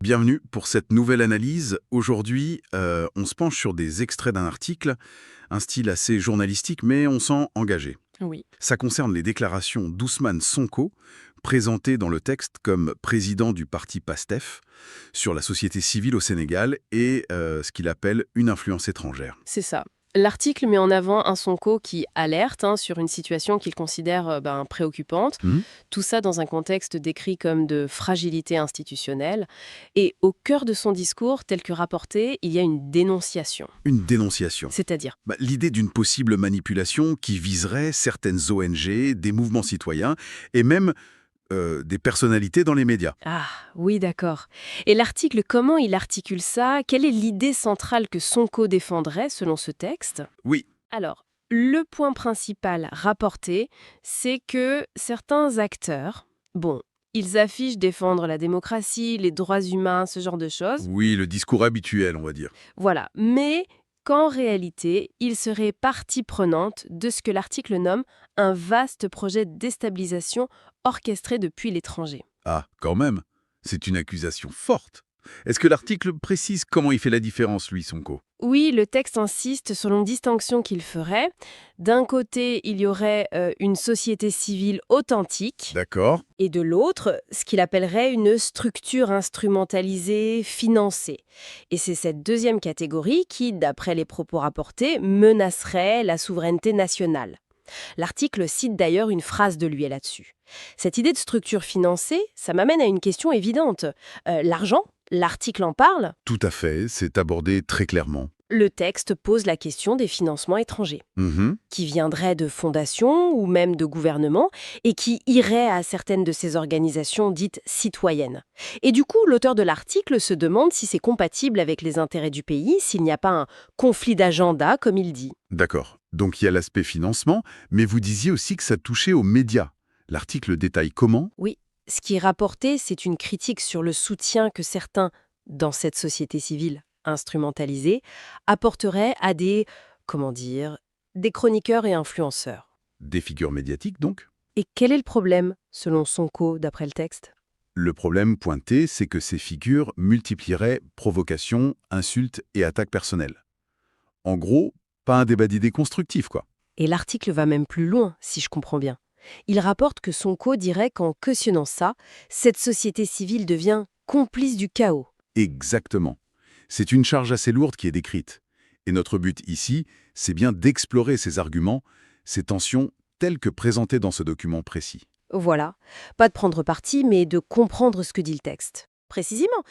Bienvenue pour cette nouvelle analyse. Aujourd'hui, on se penche sur des extraits d'un article, un style assez journalistique, mais on sent engagé. Oui, Ça concerne les déclarations d'Ousmane Sonko, présenté dans le texte comme président du parti PASTEF, sur la société civile au Sénégal et ce qu'il appelle une influence étrangère. c'est ça. L'article met en avant un Sonko qui alerte sur une situation qu'il considère préoccupante, Mhm. tout ça dans un contexte décrit comme de fragilité institutionnelle. Et au cœur de son discours, tel que rapporté, il y a une dénonciation. Une dénonciation. C'est-à-dire, L'idée d'une possible manipulation qui viserait certaines ONG, des mouvements citoyens et même des personnalités dans les médias. ah oui d'accord. Et l'article, comment il articule ça? Quelle est l'idée centrale que Sonko défendrait selon ce texte? Oui, Alors, le point principal rapporté, c'est que certains acteurs, bon, ils affichent défendre la démocratie, les droits humains, ce genre de choses, oui, le discours habituel, on va dire. voilà, mais qu'en réalité, ils seraient partie prenante de ce que l'article nomme un vaste projet de déstabilisation orchestré depuis l'étranger. Ah, quand même, c'est une accusation forte. Est-ce que l'article précise comment il fait la différence, lui, Sonko? Oui, le texte insiste sur une distinction qu'il ferait. D'un côté, il y aurait une société civile authentique, D'accord. et de l'autre, ce qu'il appellerait une structure instrumentalisée, financée. Et c'est cette deuxième catégorie qui, d'après les propos rapportés, menacerait la souveraineté nationale. L'article cite d'ailleurs une phrase de lui là-dessus. Cette idée de structure financée, ça m'amène à une question évidente. L'argent, l'article en parle. Tout à fait, c'est abordé très clairement. Le texte pose la question des financements étrangers, Mhm. qui viendraient de fondations ou même de gouvernements et qui iraient à certaines de ces organisations dites citoyennes. Et du coup, l'auteur de l'article se demande si c'est compatible avec les intérêts du pays, s'il n'y a pas un conflit d'agenda, comme il dit. D'accord. Donc il y a l'aspect financement, mais vous disiez aussi que ça touchait aux médias. L'article détaille comment? Oui, ce qui est rapporté, c'est une critique sur le soutien que certains, dans cette société civile instrumentalisée, apporteraient à des, comment dire, des chroniqueurs et influenceurs. Des figures médiatiques, donc? Et quel est le problème, selon Sonko, d'après le texte? Le problème pointé, c'est que ces figures multiplieraient provocations, insultes et attaques personnelles. En gros, pas un débat d'idées constructif, quoi. Et l'article va même plus loin, si je comprends bien. Il rapporte que Sonko dirait qu'en cautionnant ça, cette société civile devient complice du chaos. Exactement. C'est une charge assez lourde qui est décrite. Et notre but ici, c'est bien d'explorer ces arguments, ces tensions telles que présentées dans ce document précis. Voilà, pas de prendre parti, mais de comprendre ce que dit le texte. Précisément,